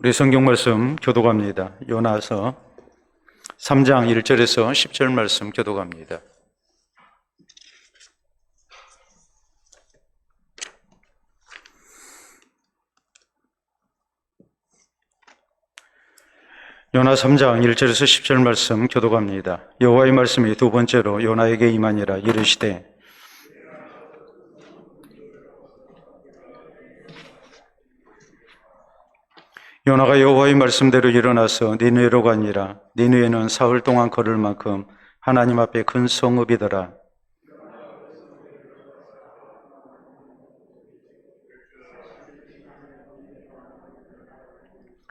우리 성경 말씀 교독합니다. 요나서 3장 1절에서 10절 말씀 교독합니다. 요나 3장 1절에서 10절 말씀 교독합니다. 여호와의 말씀이 두 번째로 요나에게 임하니라. 이르시되 요나가 여호와의 말씀대로 일어나서 니느웨로 가니라. 니느웨는 사흘 동안 걸을 만큼 하나님 앞에 큰 성읍이더라.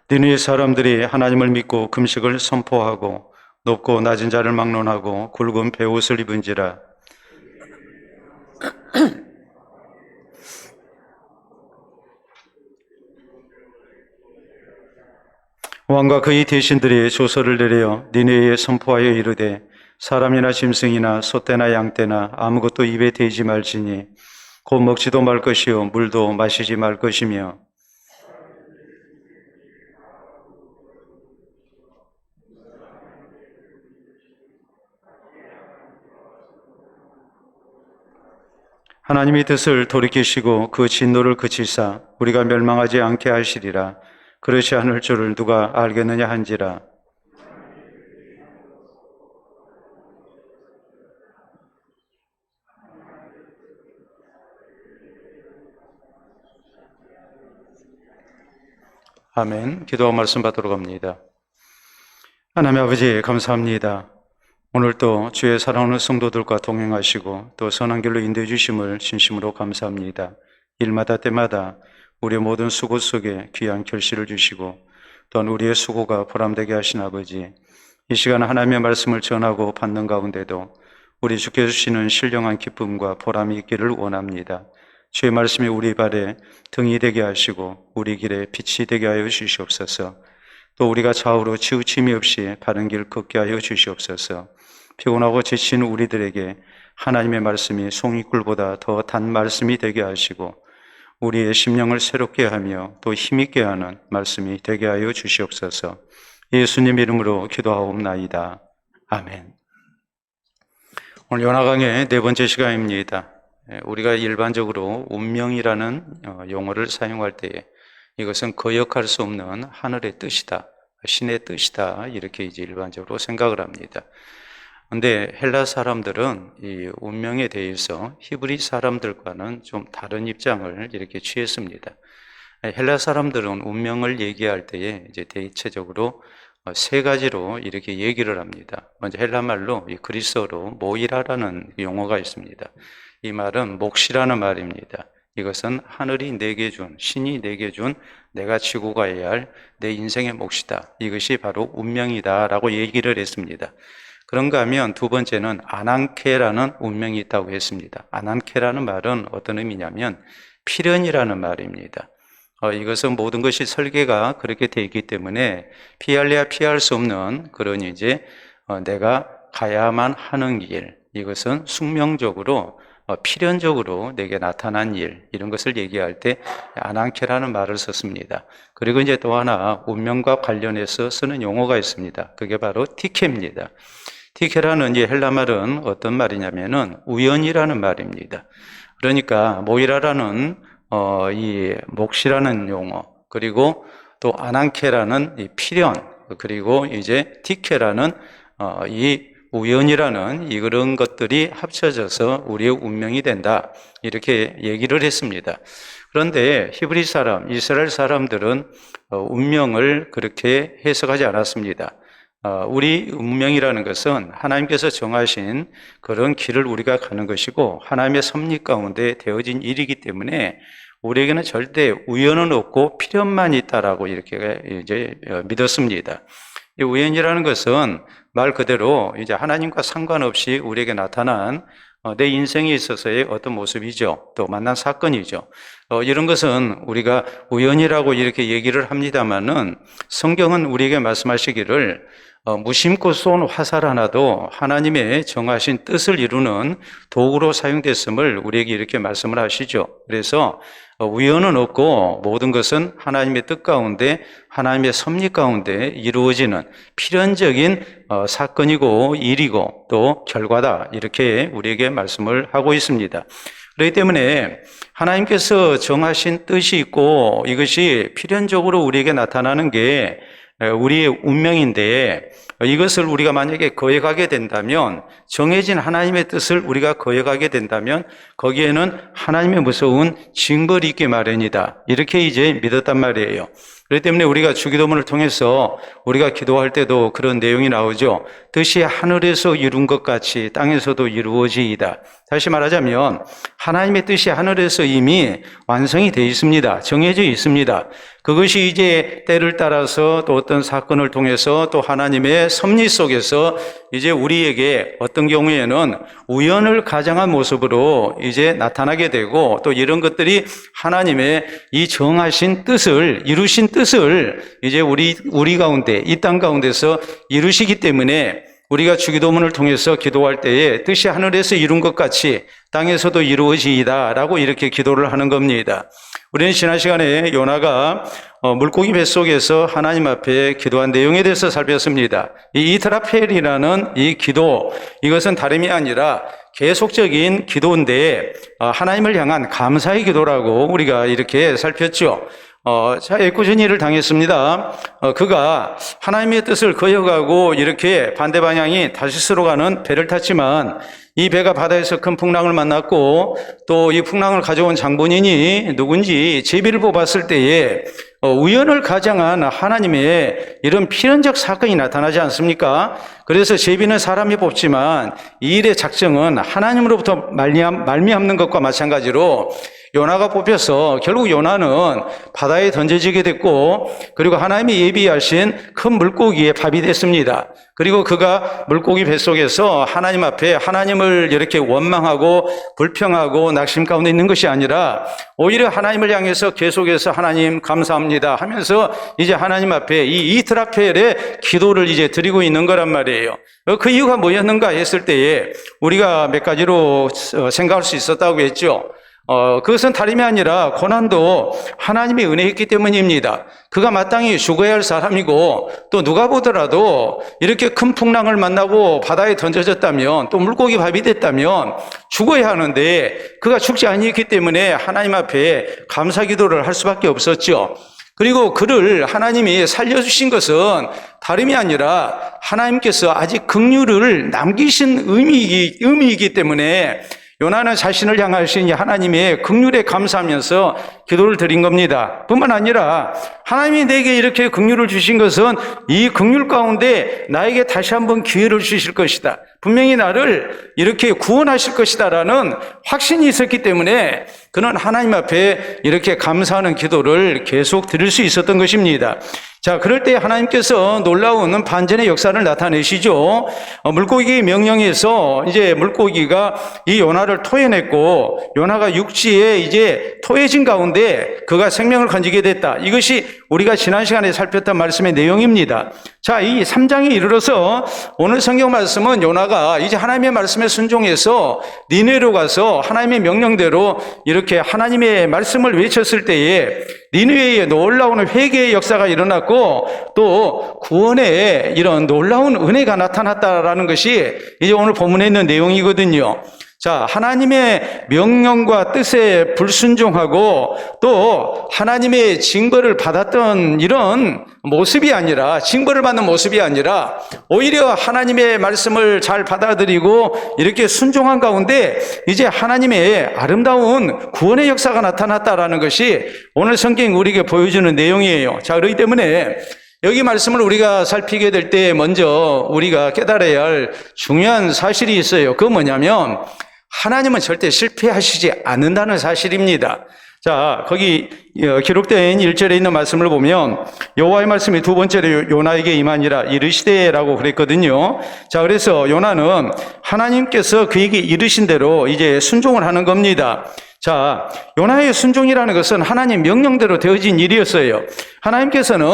니느웨 사람들이 하나님을 믿고 금식을 선포하고 높고 낮은 자를 막론하고 굵은 베옷을 입은지라. 왕과 그의 대신들이 조서를 내려 니느웨에 선포하여 이르되 사람이나 짐승이나 소떼나 양떼나 아무것도 입에 대지 말지니 곧 먹지도 말 것이요 물도 마시지 말 것이며 하나님이 뜻을 돌이키시고 그 진노를 그치사 우리가 멸망하지 않게 하시리라. 그렇지 않을 줄을 누가 알겠느냐 한지라. 아멘. 기도와 말씀 받도록 합니다. 하나님 아버지 감사합니다. 오늘도 주의 사랑하는 성도들과 동행하시고 또 선한 길로 인도해 주심을 진심으로 감사합니다. 일마다 때마다 우리의 모든 수고 속에 귀한 결실을 주시고 또한 우리의 수고가 보람되게 하신 아버지, 이 시간 하나님의 말씀을 전하고 받는 가운데도 우리 주께서 주시는 신령한 기쁨과 보람이 있기를 원합니다. 주의 말씀이 우리 발에 등이 되게 하시고 우리 길에 빛이 되게 하여 주시옵소서. 또 우리가 좌우로 치우침이 없이 바른 길 걷게 하여 주시옵소서. 피곤하고 지친 우리들에게 하나님의 말씀이 송이꿀보다 더 단 말씀이 되게 하시고 우리의 심령을 새롭게 하며 또 힘있게 하는 말씀이 되게 하여 주시옵소서. 예수님 이름으로 기도하옵나이다. 아멘. 오늘 요나강의 네 번째 시간입니다. 우리가 일반적으로 운명이라는 용어를 사용할 때에 이것은 거역할 수 없는 하늘의 뜻이다, 신의 뜻이다, 이렇게 이제 일반적으로 생각을 합니다. 그런데 헬라 사람들은 이 운명에 대해서 히브리 사람들과는 좀 다른 입장을 이렇게 취했습니다. 헬라 사람들은 운명을 얘기할 때에 이제 대체적으로 세 가지로 이렇게 얘기를 합니다. 먼저 헬라 말로 이 그리스어로 모이라라는 용어가 있습니다. 이 말은 몫이라는 말입니다. 이것은 하늘이 내게 준, 신이 내게 준 내가 지고 가야 할 내 인생의 몫이다. 이것이 바로 운명이다라고 얘기를 했습니다. 그런가 하면 두 번째는 아난케라는 운명이 있다고 했습니다. 아난케라는 말은 어떤 의미냐면 필연이라는 말입니다. 이것은 모든 것이 설계가 그렇게 되어 있기 때문에 피할래야 피할 수 없는 그런 이제 내가 가야만 하는 길, 이것은 숙명적으로 필연적으로 내게 나타난 일, 이런 것을 얘기할 때 아난케라는 말을 썼습니다. 그리고 이제 또 하나 운명과 관련해서 쓰는 용어가 있습니다. 그게 바로 티케입니다. 티케라는 이 헬라 말은 어떤 말이냐면은 우연이라는 말입니다. 그러니까 모이라라는 이 몫이라는 용어, 그리고 또 아난케라는 이 필연, 그리고 이제 티케라는 이 우연이라는 이런 것들이 합쳐져서 우리의 운명이 된다, 이렇게 얘기를 했습니다. 그런데 히브리 사람, 이스라엘 사람들은 운명을 그렇게 해석하지 않았습니다. 우리 운명이라는 것은 하나님께서 정하신 그런 길을 우리가 가는 것이고 하나님의 섭리 가운데 되어진 일이기 때문에 우리에게는 절대 우연은 없고 필연만 있다라고 이렇게 이제 믿었습니다. 이 우연이라는 것은 말 그대로 이제 하나님과 상관없이 우리에게 나타난 내 인생에 있어서의 어떤 모습이죠. 또 만난 사건이죠. 이런 것은 우리가 우연이라고 이렇게 얘기를 합니다만은 성경은 우리에게 말씀하시기를 무심코 쏜 화살 하나도 하나님의 정하신 뜻을 이루는 도구로 사용됐음을 우리에게 이렇게 말씀을 하시죠. 그래서 우연은 없고 모든 것은 하나님의 뜻 가운데 하나님의 섭리 가운데 이루어지는 필연적인 사건이고 일이고 또 결과다, 이렇게 우리에게 말씀을 하고 있습니다. 그렇기 때문에 하나님께서 정하신 뜻이 있고 이것이 필연적으로 우리에게 나타나는 게 우리의 운명인데, 이것을 우리가 만약에 거역하게 된다면, 정해진 하나님의 뜻을 우리가 거역하게 된다면 거기에는 하나님의 무서운 징벌이 있기 마련이다, 이렇게 이제 믿었단 말이에요. 그렇기 때문에 우리가 주기도문을 통해서 우리가 기도할 때도 그런 내용이 나오죠. 뜻이 하늘에서 이룬 것 같이 땅에서도 이루어지이다. 다시 말하자면 하나님의 뜻이 하늘에서 이미 완성이 되어 있습니다. 정해져 있습니다. 그것이 이제 때를 따라서 또 어떤 사건을 통해서 또 하나님의 섭리 속에서 이제 우리에게 어떤 경우에는 우연을 가장한 모습으로 이제 나타나게 되고, 또 이런 것들이 하나님의 이 정하신 뜻을, 이루신 뜻을 이제 우리 가운데, 이 땅 가운데서 이루시기 때문에 우리가 주기도문을 통해서 기도할 때에 뜻이 하늘에서 이룬 것 같이 땅에서도 이루어지이다 라고 이렇게 기도를 하는 겁니다. 우리는 지난 시간에 요나가 물고기 뱃속에서 하나님 앞에 기도한 내용에 대해서 살폈습니다. 이 이스라펠이라는 이 기도, 이것은 다름이 아니라 계속적인 기도인데 하나님을 향한 감사의 기도라고 우리가 이렇게 살폈죠. 자, 애꿎은 일을 당했습니다. 그가 하나님의 뜻을 거역하고 이렇게 반대 방향이 다시스로 가는 배를 탔지만 이 배가 바다에서 큰 풍랑을 만났고, 또 이 풍랑을 가져온 장본인이 누군지 제비를 뽑았을 때에 우연을 가장한 하나님의 이런 필연적 사건이 나타나지 않습니까? 그래서 제비는 사람이 뽑지만 이 일의 작정은 하나님으로부터 말미암는 것과 마찬가지로 요나가 뽑혀서 결국 요나는 바다에 던져지게 됐고, 그리고 하나님이 예비하신 큰 물고기에 밥이 됐습니다. 그리고 그가 물고기 뱃속에서 하나님 앞에 하나님을 이렇게 원망하고 불평하고 낙심 가운데 있는 것이 아니라 오히려 하나님을 향해서 계속해서 하나님 감사합니다 하면서 이제 하나님 앞에 이 이스라펠의 기도를 이제 드리고 있는 거란 말이에요. 그 이유가 뭐였는가 했을 때에 우리가 몇 가지로 생각할 수 있었다고 했죠. 그것은 다름이 아니라 고난도 하나님의 은혜였기 때문입니다. 그가 마땅히 죽어야 할 사람이고, 또 누가 보더라도 이렇게 큰 풍랑을 만나고 바다에 던져졌다면, 또 물고기 밥이 됐다면 죽어야 하는데 그가 죽지 아니했기 때문에 하나님 앞에 감사 기도를 할 수밖에 없었죠. 그리고 그를 하나님이 살려주신 것은 다름이 아니라 하나님께서 아직 긍휼을 남기신 의미이기 때문에 요나는 자신을 향하신 하나님의 긍휼에 감사하면서 기도를 드린 겁니다. 뿐만 아니라 하나님이 내게 이렇게 긍휼을 주신 것은 이 긍휼 가운데 나에게 다시 한번 기회를 주실 것이다, 분명히 나를 이렇게 구원하실 것이다라는 확신이 있었기 때문에 그는 하나님 앞에 이렇게 감사하는 기도를 계속 드릴 수 있었던 것입니다. 자, 그럴 때 하나님께서 놀라운 반전의 역사를 나타내시죠. 물고기 명령에서 이제 물고기가 이 요나를 토해냈고, 요나가 육지에 이제 토해진 가운데 그가 생명을 건지게 됐다. 이것이 우리가 지난 시간에 살폈던 말씀의 내용입니다. 자, 이 3장에 이르러서 오늘 성경 말씀은 요나가 이제 하나님의 말씀에 순종해서 니느웨로 가서 하나님의 명령대로 이렇게 하나님의 말씀을 외쳤을 때에 니느웨에 놀라운 회개의 역사가 일어났고, 또 구원의 이런 놀라운 은혜가 나타났다라는 것이 이제 오늘 본문에 있는 내용이거든요. 자, 하나님의 명령과 뜻에 불순종하고 또 하나님의 징벌을 받았던 이런 모습이 아니라, 징벌을 받는 모습이 아니라 오히려 하나님의 말씀을 잘 받아들이고 이렇게 순종한 가운데 이제 하나님의 아름다운 구원의 역사가 나타났다라는 것이 오늘 성경이 우리에게 보여주는 내용이에요. 자, 그렇기 때문에 여기 말씀을 우리가 살피게 될 때 먼저 우리가 깨달아야 할 중요한 사실이 있어요. 그건 뭐냐면 하나님은 절대 실패하시지 않는다는 사실입니다. 자, 거기 기록된 1절에 있는 말씀을 보면 여호와의 말씀이 두 번째로 요나에게 임하니라 이르시되라고 그랬거든요. 자, 그래서 요나는 하나님께서 그에게 이르신 대로 이제 순종을 하는 겁니다. 자, 요나의 순종이라는 것은 하나님 명령대로 되어진 일이었어요. 하나님께서는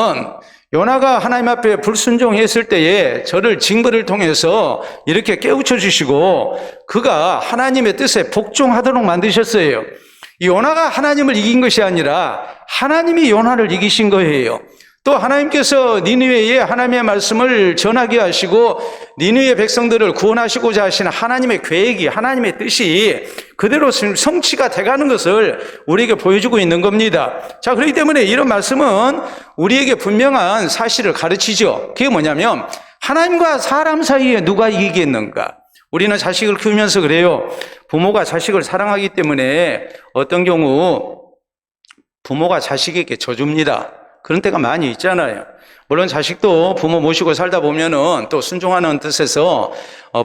요나가 하나님 앞에 불순종했을 때에 저를 징벌을 통해서 이렇게 깨우쳐 주시고 그가 하나님의 뜻에 복종하도록 만드셨어요. 요나가 하나님을 이긴 것이 아니라 하나님이 요나를 이기신 거예요. 또 하나님께서 니느웨에 하나님의 말씀을 전하게 하시고 니느웨 백성들을 구원하시고자 하시는 하나님의 계획이, 하나님의 뜻이 그대로 성취가 돼가는 것을 우리에게 보여주고 있는 겁니다. 자, 그렇기 때문에 이런 말씀은 우리에게 분명한 사실을 가르치죠. 그게 뭐냐면 하나님과 사람 사이에 누가 이기겠는가? 우리는 자식을 키우면서 그래요. 부모가 자식을 사랑하기 때문에 어떤 경우 부모가 자식에게 져줍니다. 그런 때가 많이 있잖아요. 물론 자식도 부모 모시고 살다 보면은 또 순종하는 뜻에서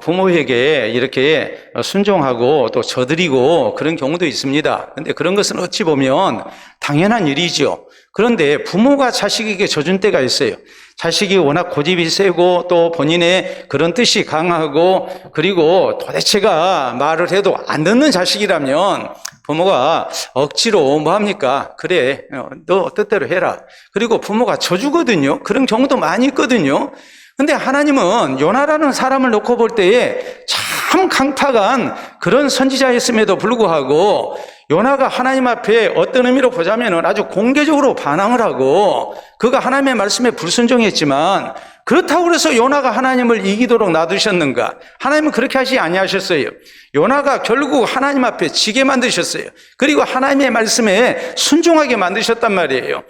부모에게 이렇게 순종하고 또 져드리고 그런 경우도 있습니다. 근데 그런 것은 어찌 보면 당연한 일이죠. 그런데 부모가 자식에게 져준 때가 있어요. 자식이 워낙 고집이 세고 또 본인의 그런 뜻이 강하고 그리고 도대체가 말을 해도 안 듣는 자식이라면 부모가 억지로 뭐합니까? 그래, 너 뜻대로 해라. 그리고 부모가 져주거든요. 그런 경우도 많이 있거든요. 근데 하나님은 요나라는 사람을 놓고 볼 때에 참 강팍한 그런 선지자였음에도 불구하고 요나가 하나님 앞에 어떤 의미로 보자면 아주 공개적으로 반항을 하고 그가 하나님의 말씀에 불순종했지만 그렇다고 해서 요나가 하나님을 이기도록 놔두셨는가? 하나님은 그렇게 하지 아니하셨어요. 요나가 결국 하나님 앞에 지게 만드셨어요. 그리고 하나님의 말씀에 순종하게 만드셨단 말이에요.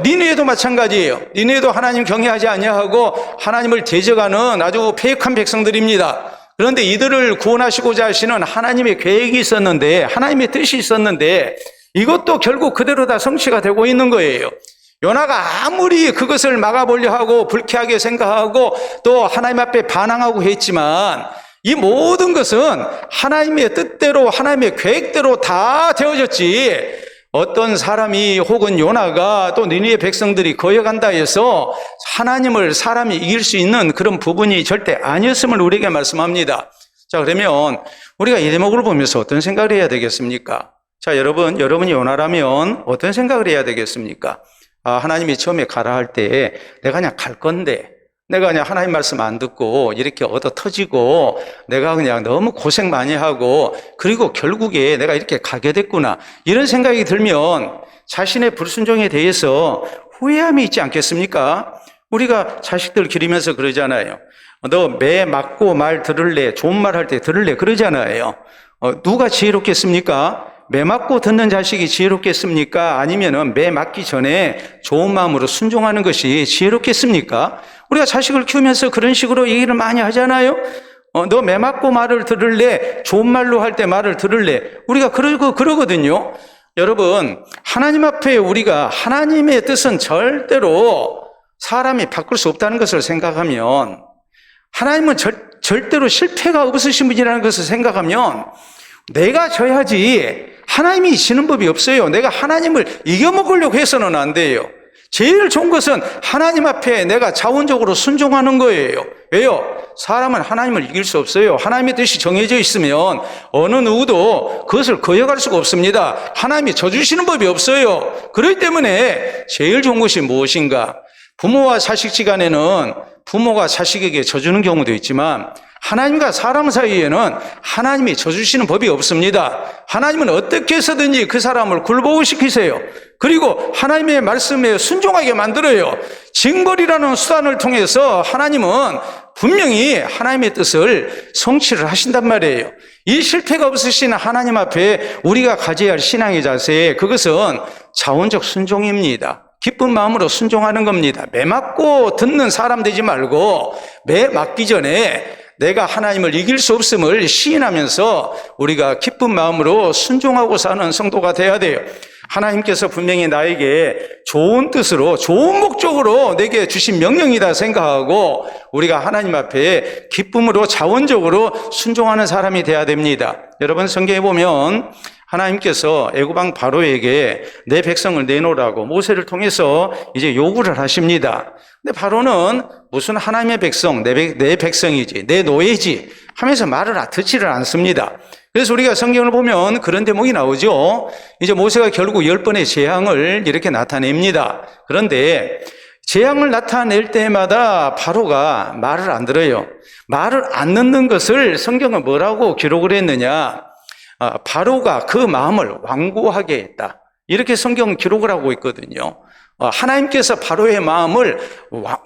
니느웨도 마찬가지예요. 니느웨도 하나님 경외하지 아니하고 하나님을 대적하는 아주 패역한 백성들입니다. 그런데 이들을 구원하시고자 하시는 하나님의 계획이 있었는데, 하나님의 뜻이 있었는데 이것도 결국 그대로 다 성취가 되고 있는 거예요. 요나가 아무리 그것을 막아보려 하고 불쾌하게 생각하고 또 하나님 앞에 반항하고 했지만 이 모든 것은 하나님의 뜻대로 하나님의 계획대로 다 되어졌지, 어떤 사람이 혹은 요나가 또 니느웨 백성들이 거역한다 해서 하나님을 사람이 이길 수 있는 그런 부분이 절대 아니었음을 우리에게 말씀합니다. 자, 그러면 우리가 이 대목을 보면서 어떤 생각을 해야 되겠습니까? 자, 여러분이 요나라면 어떤 생각을 해야 되겠습니까? 하나님이 처음에 가라 할 때 내가 그냥 갈 건데, 내가 그냥 하나님 말씀 안 듣고 이렇게 얻어 터지고 내가 그냥 너무 고생 많이 하고 그리고 결국에 내가 이렇게 가게 됐구나, 이런 생각이 들면 자신의 불순종에 대해서 후회함이 있지 않겠습니까? 우리가 자식들 기르면서 그러잖아요. 너 매 맞고 말 들을래? 좋은 말 할 때 들을래? 그러잖아요. 누가 지혜롭겠습니까? 매 맞고 듣는 자식이 지혜롭겠습니까? 아니면은 매 맞기 전에 좋은 마음으로 순종하는 것이 지혜롭겠습니까? 우리가 자식을 키우면서 그런 식으로 얘기를 많이 하잖아요. 너 매 맞고 말을 들을래? 좋은 말로 할 때 말을 들을래? 우리가 그러거든요. 여러분, 하나님 앞에 우리가 하나님의 뜻은 절대로 사람이 바꿀 수 없다는 것을 생각하면, 하나님은 절대로 실패가 없으신 분이라는 것을 생각하면 내가 져야지 하나님이 지는 법이 없어요. 내가 하나님을 이겨먹으려고 해서는 안 돼요. 제일 좋은 것은 하나님 앞에 내가 자원적으로 순종하는 거예요. 왜요? 사람은 하나님을 이길 수 없어요. 하나님의 뜻이 정해져 있으면 어느 누구도 그것을 거역할 수가 없습니다. 하나님이 져주시는 법이 없어요. 그렇기 때문에 제일 좋은 것이 무엇인가? 부모와 자식지간에는 부모가 자식에게 져주는 경우도 있지만 하나님과 사람 사이에는 하나님이 져주시는 법이 없습니다. 하나님은 어떻게 해서든지 그 사람을 굴복시키세요. 그리고 하나님의 말씀에 순종하게 만들어요. 징벌이라는 수단을 통해서 하나님은 분명히 하나님의 뜻을 성취를 하신단 말이에요. 이 실패가 없으신 하나님 앞에 우리가 가져야 할 신앙의 자세, 그것은 자원적 순종입니다. 기쁜 마음으로 순종하는 겁니다. 매 맞고 듣는 사람 되지 말고 매 맞기 전에 내가 하나님을 이길 수 없음을 시인하면서 우리가 기쁜 마음으로 순종하고 사는 성도가 돼야 돼요. 하나님께서 분명히 나에게 좋은 뜻으로 좋은 목적으로 내게 주신 명령이다 생각하고 우리가 하나님 앞에 기쁨으로 자원적으로 순종하는 사람이 돼야 됩니다. 여러분, 성경에 보면 하나님께서 애굽왕 바로에게 내 백성을 내놓으라고 모세를 통해서 이제 요구를 하십니다. 근데 바로는 무슨 하나님의 백성, 내 백성이지, 내 노예지 하면서 말을 듣지를 않습니다. 그래서 우리가 성경을 보면 그런 대목이 나오죠. 이제 모세가 결국 10번의 재앙을 이렇게 나타냅니다. 그런데 재앙을 나타낼 때마다 바로가 말을 안 들어요. 말을 안 듣는 것을 성경은 뭐라고 기록을 했느냐? 바로가 그 마음을 완고하게 했다. 이렇게 성경은 기록을 하고 있거든요. 하나님께서 바로의 마음을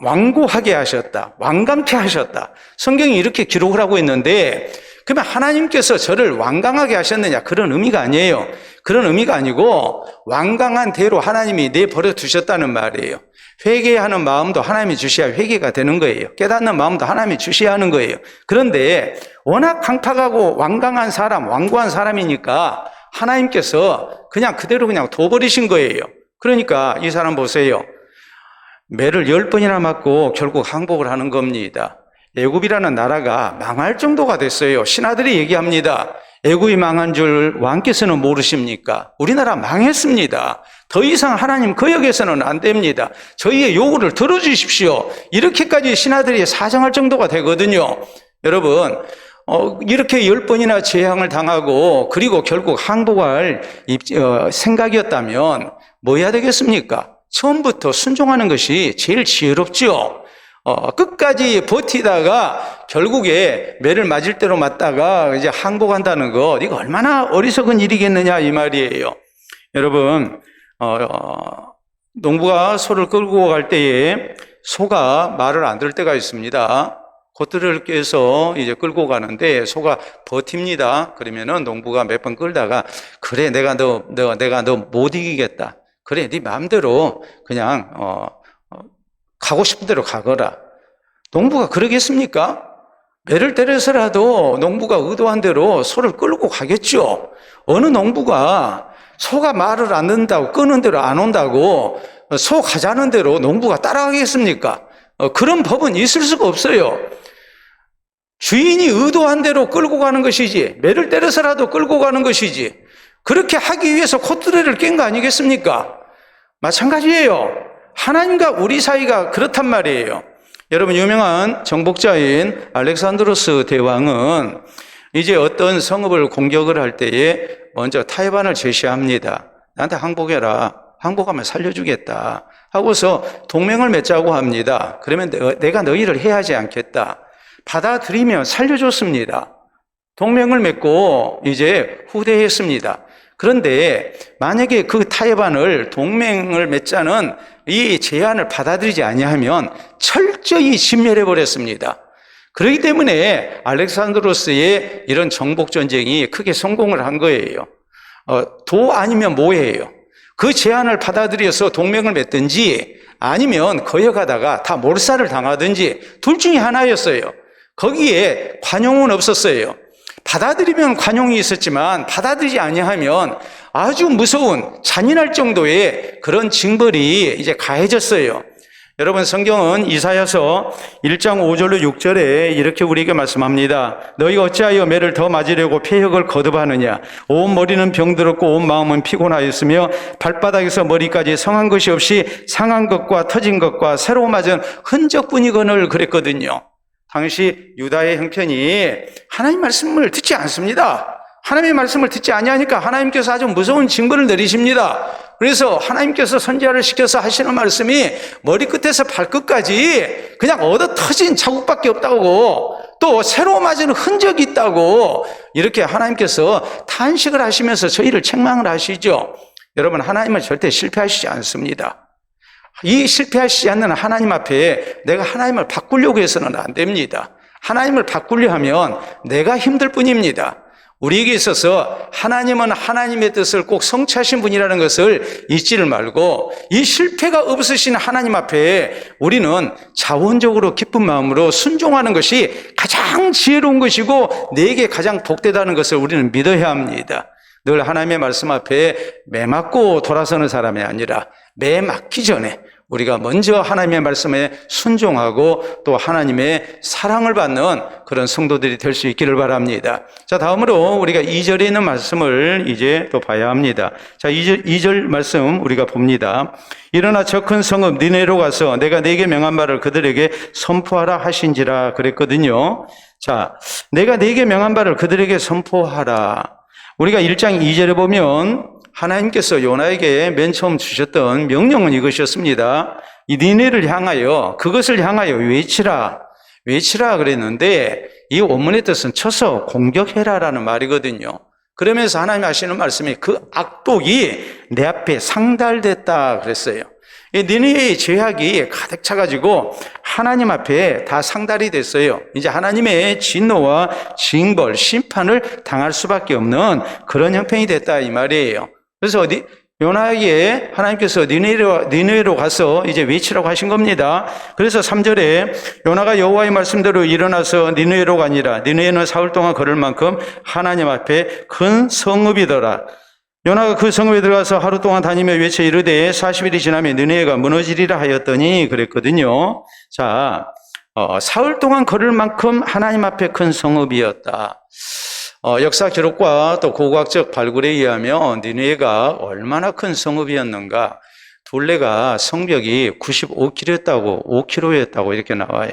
완고하게 하셨다. 완강케 하셨다. 성경이 이렇게 기록을 하고 있는데, 그러면 하나님께서 저를 완강하게 하셨느냐? 그런 의미가 아니에요. 그런 의미가 아니고 완강한 대로 하나님이 내버려 두셨다는 말이에요. 회개하는 마음도 하나님이 주셔야 회개가 되는 거예요. 깨닫는 마음도 하나님이 주셔야 하는 거예요. 그런데 워낙 강팍하고 완강한 사람, 완고한 사람이니까 하나님께서 그냥 그대로 그냥 둬버리신 거예요. 그러니까 이 사람 보세요. 매를 10번이나 맞고 결국 항복을 하는 겁니다. 애굽이라는 나라가 망할 정도가 됐어요. 신하들이 얘기합니다. 애굽이 망한 줄 왕께서는 모르십니까? 우리나라 망했습니다. 더 이상 하나님 거역해서는 안 됩니다. 저희의 요구를 들어주십시오. 이렇게까지 신하들이 사정할 정도가 되거든요. 여러분, 이렇게 10번이나 재앙을 당하고 그리고 결국 항복할 생각이었다면 뭐 해야 되겠습니까? 처음부터 순종하는 것이 제일 지혜롭죠. 끝까지 버티다가 결국에 매를 맞을 대로 맞다가 이제 항복한다는 거, 이거 얼마나 어리석은 일이겠느냐 이 말이에요. 여러분, 농부가 소를 끌고 갈 때에 소가 말을 안 들을 때가 있습니다. 콧대를 껴서 이제 끌고 가는데 소가 버팁니다. 그러면은 농부가 몇 번 끌다가, 그래, 내가 너 못 이기겠다. 그래, 네 마음대로 그냥 가고 싶은 대로 가거라. 농부가 그러겠습니까? 매를 때려서라도 농부가 의도한 대로 소를 끌고 가겠죠. 어느 농부가 소가 말을 안 듣는다고, 끄는 대로 안 온다고 소 가자는 대로 농부가 따라가겠습니까? 그런 법은 있을 수가 없어요. 주인이 의도한 대로 끌고 가는 것이지, 매를 때려서라도 끌고 가는 것이지, 그렇게 하기 위해서 콧뚜레를 깬 거 아니겠습니까? 마찬가지예요. 하나님과 우리 사이가 그렇단 말이에요. 여러분, 유명한 정복자인 알렉산드로스 대왕은 이제 어떤 성읍을 공격을 할 때에 먼저 타협안을 제시합니다. 나한테 항복해라. 항복하면 살려주겠다 하고서 동맹을 맺자고 합니다. 그러면 내가 너희를 해하지 않겠다. 받아들이면 살려줬습니다. 동맹을 맺고 이제 후대했습니다. 그런데 만약에 그 타협안을, 동맹을 맺자는 이 제안을 받아들이지 아니하면 철저히 진멸해버렸습니다. 그렇기 때문에 알렉산드로스의 이런 정복전쟁이 크게 성공을 한 거예요. 도 아니면 뭐예요? 그 제안을 받아들여서 동맹을 맺든지 아니면 거역하다가 다 몰살을 당하든지 둘 중에 하나였어요. 거기에 관용은 없었어요. 받아들이면 관용이 있었지만 받아들이지 아니하면 아주 무서운, 잔인할 정도의 그런 징벌이 이제 가해졌어요. 여러분, 성경은 이사야서 1장 5절로 6절에 이렇게 우리에게 말씀합니다. 너희가 어찌하여 매를 더 맞으려고 폐역을 거듭하느냐? 온 머리는 병들었고 온 마음은 피곤하였으며 발바닥에서 머리까지 성한 것이 없이 상한 것과 터진 것과 새로 맞은 흔적뿐이거늘 그랬거든요. 당시 유다의 형편이 하나님 말씀을 듣지 않습니다. 하나님의 말씀을 듣지 아니하니까 하나님께서 아주 무서운 징벌을 내리십니다. 그래서 하나님께서 선지자를 시켜서 하시는 말씀이 머리끝에서 발끝까지 그냥 얻어 터진 자국밖에 없다고, 또 새로 맞은 흔적이 있다고, 이렇게 하나님께서 탄식을 하시면서 저희를 책망을 하시죠. 여러분, 하나님은 절대 실패하시지 않습니다. 이 실패하시지 않는 하나님 앞에 내가 하나님을 바꾸려고 해서는 안 됩니다. 하나님을 바꾸려 하면 내가 힘들 뿐입니다. 우리에게 있어서 하나님은 하나님의 뜻을 꼭 성취하신 분이라는 것을 잊지를 말고, 이 실패가 없으신 하나님 앞에 우리는 자원적으로 기쁜 마음으로 순종하는 것이 가장 지혜로운 것이고 내게 가장 복되다는 것을 우리는 믿어야 합니다. 늘 하나님의 말씀 앞에 매 맞고 돌아서는 사람이 아니라 매 맞기 전에 우리가 먼저 하나님의 말씀에 순종하고 또 하나님의 사랑을 받는 그런 성도들이 될 수 있기를 바랍니다. 자, 다음으로 우리가 2절에 있는 말씀을 이제 또 봐야 합니다. 자, 2절 말씀 우리가 봅니다. 일어나 저 큰 성읍 니네로 가서 내가 네게 명한 바를 그들에게 선포하라 하신지라 그랬거든요. 자, 내가 네게 명한 바를 그들에게 선포하라. 우리가 1장 2절에 보면 하나님께서 요나에게 맨 처음 주셨던 명령은 이것이었습니다. 이 니네를 향하여, 그것을 향하여 외치라 그랬는데, 이 원문의 뜻은 쳐서 공격해라라는 말이거든요. 그러면서 하나님 하시는 말씀이 그 악독이 내 앞에 상달됐다 그랬어요. 이 니네의 죄악이 가득 차가지고 하나님 앞에 다 상달이 됐어요. 이제 하나님의 진노와 징벌, 심판을 당할 수밖에 없는 그런 형편이 됐다 이 말이에요. 그래서 요나에게 하나님께서 니느웨로 가서 이제 외치라고 하신 겁니다. 그래서 3절에 요나가 여호와의 말씀대로 일어나서 니느웨로 가니라. 니느웨는 사흘 동안 걸을 만큼 하나님 앞에 큰 성읍이더라. 요나가 그 성읍에 들어가서 하루 동안 다니며 외쳐 이르되 40일이 지나면 니느웨가 무너지리라 하였더니 그랬거든요. 자, 사흘 동안 걸을 만큼 하나님 앞에 큰 성읍이었다. 역사 기록과 또 고고학적 발굴에 의하면 니느웨가 얼마나 큰 성읍이었는가. 둘레가 성벽이 95km였다고 5km였다고 이렇게 나와요.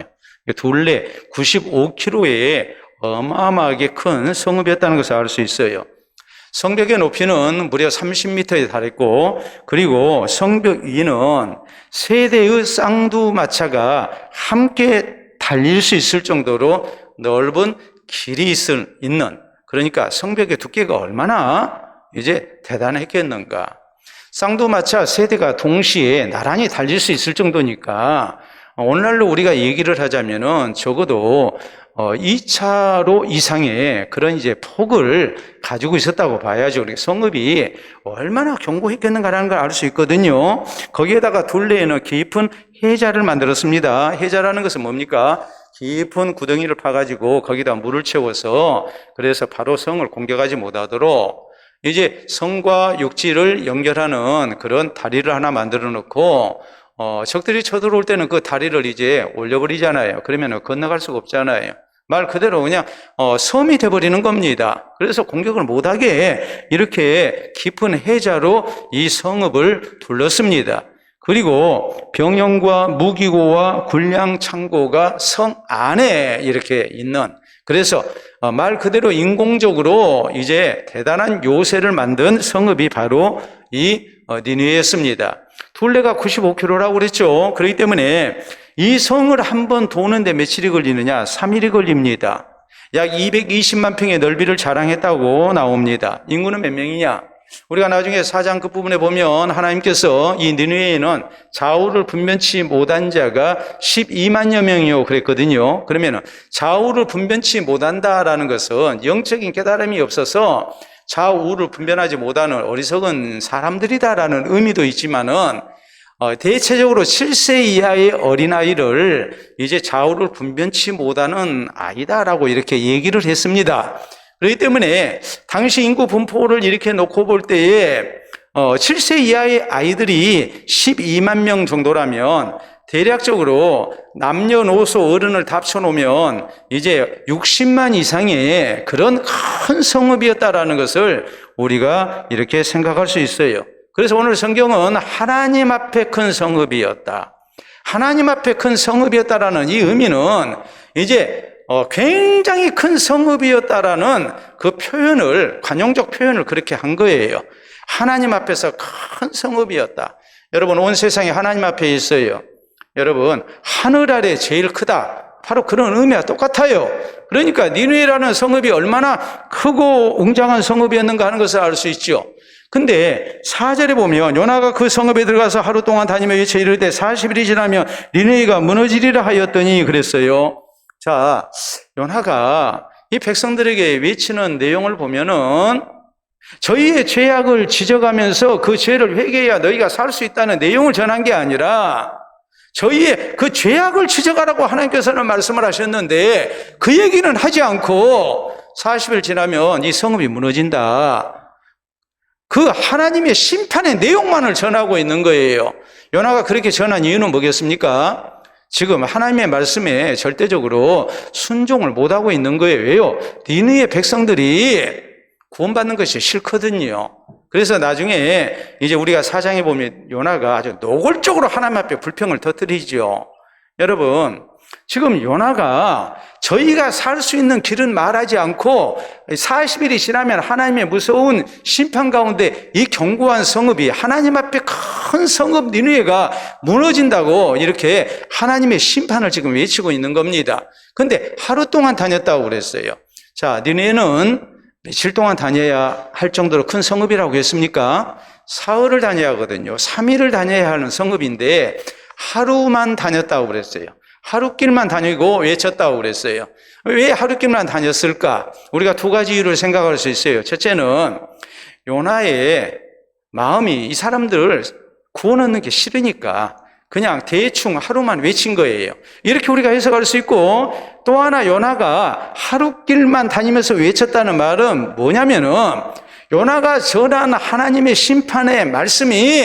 둘레 95km의 어마어마하게 큰 성읍이었다는 것을 알 수 있어요. 성벽의 높이는 무려 30m에 달했고, 그리고 성벽 위는 세 대의 쌍두마차가 함께 달릴 수 있을 정도로 넓은 길이 있는, 그러니까 성벽의 두께가 얼마나 이제 대단했겠는가. 쌍두마차 세 대가 동시에 나란히 달릴 수 있을 정도니까 오늘날로 우리가 얘기를 하자면은 적어도 2차로 이상의 그런 이제 폭을 가지고 있었다고 봐야죠. 우리 성읍이 얼마나 견고했겠는가라는 걸 알 수 있거든요. 거기에다가 둘레에는 깊은 해자를 만들었습니다. 해자라는 것은 뭡니까? 깊은 구덩이를 파가지고 거기다 물을 채워서 그래서 바로 성을 공격하지 못하도록 이제 성과 육지를 연결하는 그런 다리를 하나 만들어 놓고 적들이 쳐들어올 때는 그 다리를 이제 올려버리잖아요. 그러면 건너갈 수가 없잖아요. 말 그대로 그냥 섬이 돼버리는 겁니다. 그래서 공격을 못하게 이렇게 깊은 해자로 이 성읍을 둘렀습니다. 그리고 병영과 무기고와 군량 창고가 성 안에 이렇게 있는, 그래서 말 그대로 인공적으로 이제 대단한 요새를 만든 성읍이 바로 이 니느웨였습니다. 둘레가 95km라고 그랬죠. 그렇기 때문에 이 성을 한번 도는데 며칠이 걸리느냐? 3일이 걸립니다. 약 220만 평의 넓이를 자랑했다고 나옵니다. 인구는 몇 명이냐? 우리가 나중에 4장 끝부분에 보면 하나님께서 이 니느웨에는 좌우를 분변치 못한 자가 12만여 명이요 그랬거든요. 그러면 좌우를 분변치 못한다라는 것은 영적인 깨달음이 없어서 좌우를 분별하지 못하는 어리석은 사람들이다라는 의미도 있지만은 대체적으로 7세 이하의 어린아이를 이제 좌우를 분변치 못하는 아이다라고 이렇게 얘기를 했습니다. 그렇기 때문에 당시 인구 분포를 이렇게 놓고 볼 때에 7세 이하의 아이들이 12만 명 정도라면 대략적으로 남녀노소 어른을 다 합쳐놓으면 이제 60만 이상의 그런 큰 성읍이었다라는 것을 우리가 이렇게 생각할 수 있어요. 그래서 오늘 성경은 하나님 앞에 큰 성읍이었다. 하나님 앞에 큰 성읍이었다라는 이 의미는 이제 굉장히 큰 성읍이었다라는 그 표현을, 관용적 표현을 그렇게 한 거예요. 하나님 앞에서 큰 성읍이었다. 여러분, 온 세상이 하나님 앞에 있어요. 여러분, 하늘 아래 제일 크다. 바로 그런 의미와 똑같아요. 그러니까 니느웨라는 성읍이 얼마나 크고 웅장한 성읍이었는가 하는 것을 알 수 있죠. 근데 4절에 보면 요나가 그 성읍에 들어가서 하루 동안 다니며 외쳐 이르되 40일이 지나면 니느웨가 무너지리라 하였더니 그랬어요. 자, 요나가 이 백성들에게 외치는 내용을 보면은 저희의 죄악을 지적하면서 그 죄를 회개해야 너희가 살 수 있다는 내용을 전한 게 아니라 저희의 그 죄악을 지적하라고 하나님께서는 말씀을 하셨는데 그 얘기는 하지 않고 40일 지나면 이 성읍이 무너진다. 그 하나님의 심판의 내용만을 전하고 있는 거예요. 요나가 그렇게 전한 이유는 뭐겠습니까? 지금 하나님의 말씀에 절대적으로 순종을 못하고 있는 거예요. 왜요? 니느웨 백성들이 구원받는 것이 싫거든요. 그래서 나중에 이제 우리가 4장에 보면 요나가 아주 노골적으로 하나님 앞에 불평을 터뜨리죠. 여러분, 지금 요나가 저희가 살 수 있는 길은 말하지 않고 40일이 지나면 하나님의 무서운 심판 가운데 이 견고한 성읍이 하나님 앞에 큰 성읍 니느웨가 무너진다고 이렇게 하나님의 심판을 지금 외치고 있는 겁니다. 그런데 하루 동안 다녔다고 그랬어요. 자, 니느웨는 며칠 동안 다녀야 할 정도로 큰 성읍이라고 했습니까? 사흘을 다녀야 하거든요. 3일을 다녀야 하는 성읍인데 하루만 다녔다고 그랬어요. 하루길만 다니고 외쳤다고 그랬어요. 왜 하루길만 다녔을까? 우리가 두 가지 이유를 생각할 수 있어요. 첫째는 요나의 마음이 이 사람들을 구원 얻는 게 싫으니까 그냥 대충 하루만 외친 거예요. 이렇게 우리가 해석할 수 있고, 또 하나 요나가 하루길만 다니면서 외쳤다는 말은 뭐냐면은 요나가 전한 하나님의 심판의 말씀이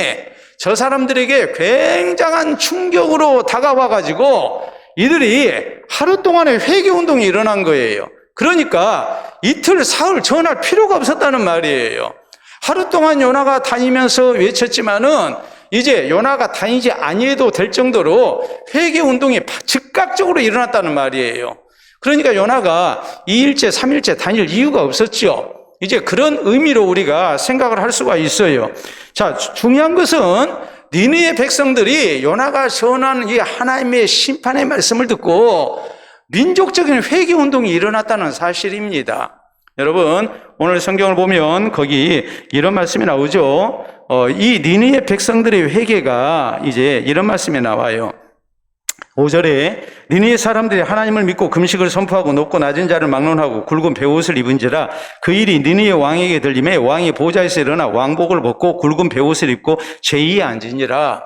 저 사람들에게 굉장한 충격으로 다가와가지고 이들이 하루 동안에 회개운동이 일어난 거예요. 그러니까 이틀, 사흘 전할 필요가 없었다는 말이에요. 하루 동안 요나가 다니면서 외쳤지만은 이제 요나가 다니지 아니해도 될 정도로 회개운동이 즉각적으로 일어났다는 말이에요. 그러니까 요나가 2일째, 3일째 다닐 이유가 없었죠. 이제 그런 의미로 우리가 생각을 할 수가 있어요. 자, 중요한 것은 니느웨 백성들이 요나가 전하는 이 하나님의 심판의 말씀을 듣고 민족적인 회개 운동이 일어났다는 사실입니다. 여러분, 오늘 성경을 보면 거기 이런 말씀이 나오죠. 이 니느웨 백성들의 회개가 이제 이런 말씀이 나와요. 5절에 니느웨 사람들이 하나님을 믿고 금식을 선포하고 높고 낮은 자를 막론하고 굵은 베옷을 입은지라 그 일이 니느웨 왕에게 들림에 왕이 보좌에서 일어나 왕복을 벗고 굵은 베옷을 입고 제2에 앉으니라.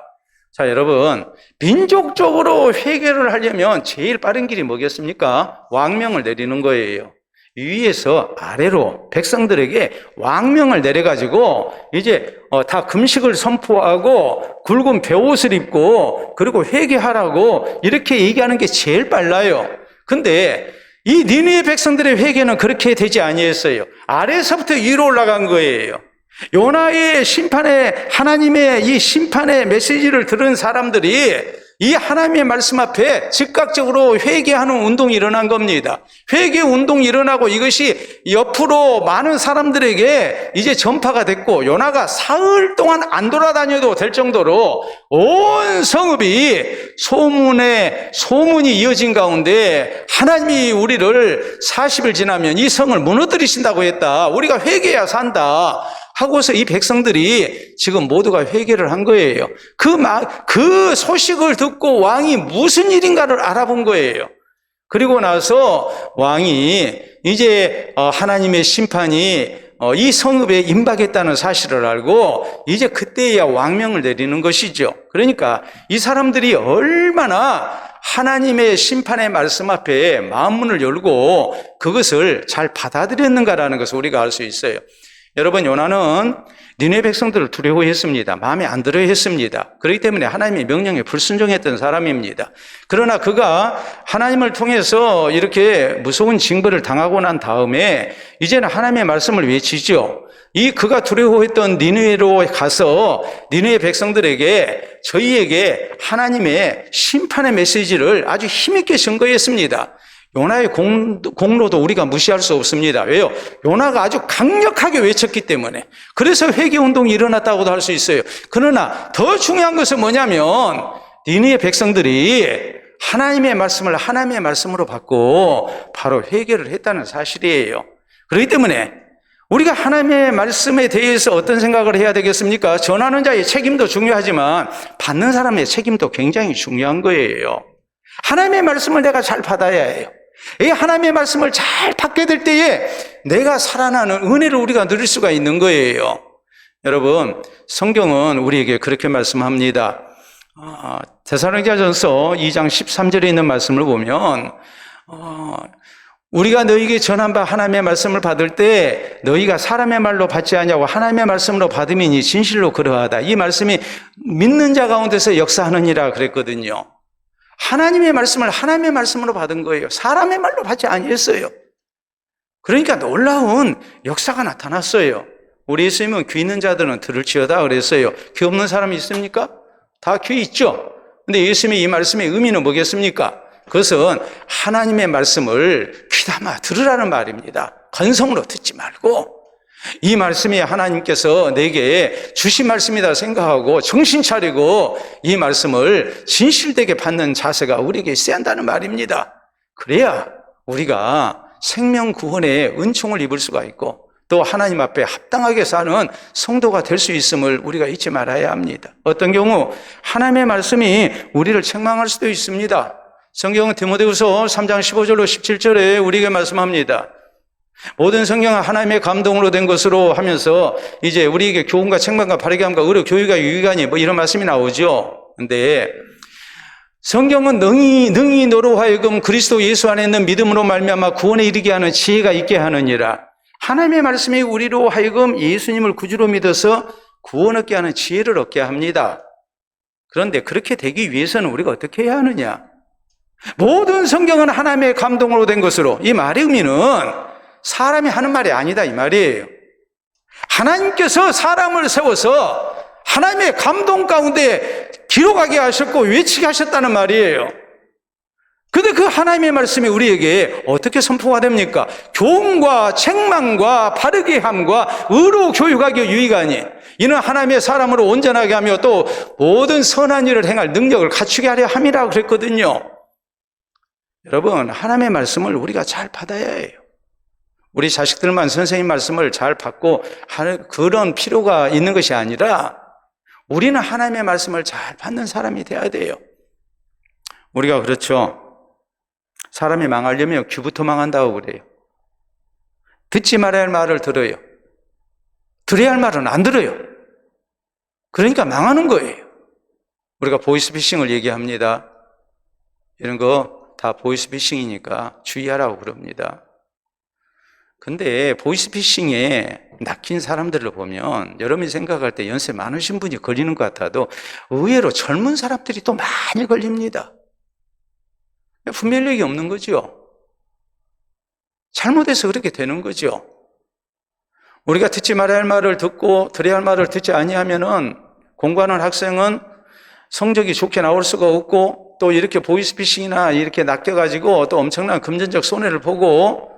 자, 여러분, 민족적으로 회개를 하려면 제일 빠른 길이 뭐겠습니까? 왕명을 내리는 거예요. 위에서 아래로 백성들에게 왕명을 내려가지고 이제 다 금식을 선포하고 굵은 베옷을 입고 그리고 회개하라고 이렇게 얘기하는 게 제일 빨라요. 근데 이 니느웨 백성들의 회개는 그렇게 되지 아니했어요. 아래서부터 위로 올라간 거예요. 요나의 심판의 하나님의 이 심판의 메시지를 들은 사람들이 이 하나님의 말씀 앞에 즉각적으로 회개하는 운동이 일어난 겁니다. 회개 운동이 일어나고 이것이 옆으로 많은 사람들에게 이제 전파가 됐고 요나가 사흘 동안 안 돌아다녀도 될 정도로 온 성읍이 소문이 이어진 가운데 하나님이 우리를 40일 지나면 이 성을 무너뜨리신다고 했다. 우리가 회개해야 산다. 하고서 이 백성들이 지금 모두가 회개를 한 거예요. 그 소식을 듣고 왕이 무슨 일인가를 알아본 거예요. 그리고 나서 왕이 이제 하나님의 심판이 이 성읍에 임박했다는 사실을 알고 이제 그때야 왕명을 내리는 것이죠. 그러니까 이 사람들이 얼마나 하나님의 심판의 말씀 앞에 마음문을 열고 그것을 잘 받아들였는가라는 것을 우리가 알 수 있어요. 여러분, 요나는 니느웨 백성들을 두려워했습니다. 마음에 안 들어 했습니다. 그렇기 때문에 하나님의 명령에 불순종했던 사람입니다. 그러나 그가 하나님을 통해서 이렇게 무서운 징벌을 당하고 난 다음에 이제는 하나님의 말씀을 외치죠. 그가 두려워했던 니느웨로 가서 니느웨 백성들에게 저희에게 하나님의 심판의 메시지를 아주 힘있게 증거했습니다. 요나의 공로도 우리가 무시할 수 없습니다. 왜요? 요나가 아주 강력하게 외쳤기 때문에. 그래서 회개운동이 일어났다고도 할 수 있어요. 그러나 더 중요한 것은 뭐냐면 니느웨 백성들이 하나님의 말씀을 하나님의 말씀으로 받고 바로 회개를 했다는 사실이에요. 그렇기 때문에 우리가 하나님의 말씀에 대해서 어떤 생각을 해야 되겠습니까? 전하는 자의 책임도 중요하지만 받는 사람의 책임도 굉장히 중요한 거예요. 하나님의 말씀을 내가 잘 받아야 해요. 이 하나님의 말씀을 잘 받게 될 때에 내가 살아나는 은혜를 우리가 누릴 수가 있는 거예요. 여러분, 성경은 우리에게 그렇게 말씀합니다. 데살로니가전서 2장 13절에 있는 말씀을 보면 우리가 너희에게 전한 바 하나님의 말씀을 받을 때 너희가 사람의 말로 받지 아니하고 하나님의 말씀으로 받음이니 진실로 그러하다. 이 말씀이 믿는 자 가운데서 역사하느니라 그랬거든요. 하나님의 말씀을 하나님의 말씀으로 받은 거예요. 사람의 말로 받지 아니했어요. 그러니까 놀라운 역사가 나타났어요. 우리 예수님은 귀 있는 자들은 들을지어다 그랬어요. 귀 없는 사람이 있습니까? 다 귀 있죠. 근데 예수님의 이 말씀의 의미는 뭐겠습니까? 그것은 하나님의 말씀을 귀담아 들으라는 말입니다. 건성으로 듣지 말고 이 말씀이 하나님께서 내게 주신 말씀이다 생각하고 정신 차리고 이 말씀을 진실되게 받는 자세가 우리에게 있어야 한다는 말입니다. 그래야 우리가 생명 구원의 은총을 입을 수가 있고 또 하나님 앞에 합당하게 사는 성도가 될 수 있음을 우리가 잊지 말아야 합니다. 어떤 경우 하나님의 말씀이 우리를 책망할 수도 있습니다. 성경은 디모데후서 3장 15절로 17절에 우리에게 말씀합니다. 모든 성경은 하나님의 감동으로 된 것으로 하면서 이제 우리에게 교훈과 책망과 바르게 함과 의로 교육과 유익하니 뭐 이런 말씀이 나오죠. 근데 성경은 능히 너로 하여금 그리스도 예수 안에 있는 믿음으로 말미암아 구원에 이르게 하는 지혜가 있게 하느니라. 하나님의 말씀이 우리로 하여금 예수님을 구주로 믿어서 구원 얻게 하는 지혜를 얻게 합니다. 그런데 그렇게 되기 위해서는 우리가 어떻게 해야 하느냐? 모든 성경은 하나님의 감동으로 된 것으로, 이 말의 의미는 사람이 하는 말이 아니다 이 말이에요. 하나님께서 사람을 세워서 하나님의 감동 가운데 기록하게 하셨고 외치게 하셨다는 말이에요. 근데 그 하나님의 말씀이 우리에게 어떻게 선포가 됩니까? 교훈과 책망과 바르게 함과 의로 교육하기 유익하니 이는 하나님의 사람으로 온전하게 하며 또 모든 선한 일을 행할 능력을 갖추게 하려 함이라고 그랬거든요. 여러분, 하나님의 말씀을 우리가 잘 받아야 해요. 우리 자식들만 선생님 말씀을 잘 받고 하는 그런 필요가 있는 것이 아니라 우리는 하나님의 말씀을 잘 받는 사람이 돼야 돼요. 우리가 그렇죠. 사람이 망하려면 귀부터 망한다고 그래요. 듣지 말아야 할 말을 들어요. 들어야 할 말은 안 들어요. 그러니까 망하는 거예요. 우리가 보이스피싱을 얘기합니다. 이런 거 다 보이스피싱이니까 주의하라고 그럽니다. 근데 보이스피싱에 낚인 사람들을 보면 여러분이 생각할 때 연세 많으신 분이 걸리는 것 같아도 의외로 젊은 사람들이 또 많이 걸립니다. 분별력이 없는 거죠. 잘못해서 그렇게 되는 거죠. 우리가 듣지 말아야 할 말을 듣고 들어야 할 말을 듣지 아니하면은 공부하는 학생은 성적이 좋게 나올 수가 없고 또 이렇게 보이스피싱이나 이렇게 낚여가지고 또 엄청난 금전적 손해를 보고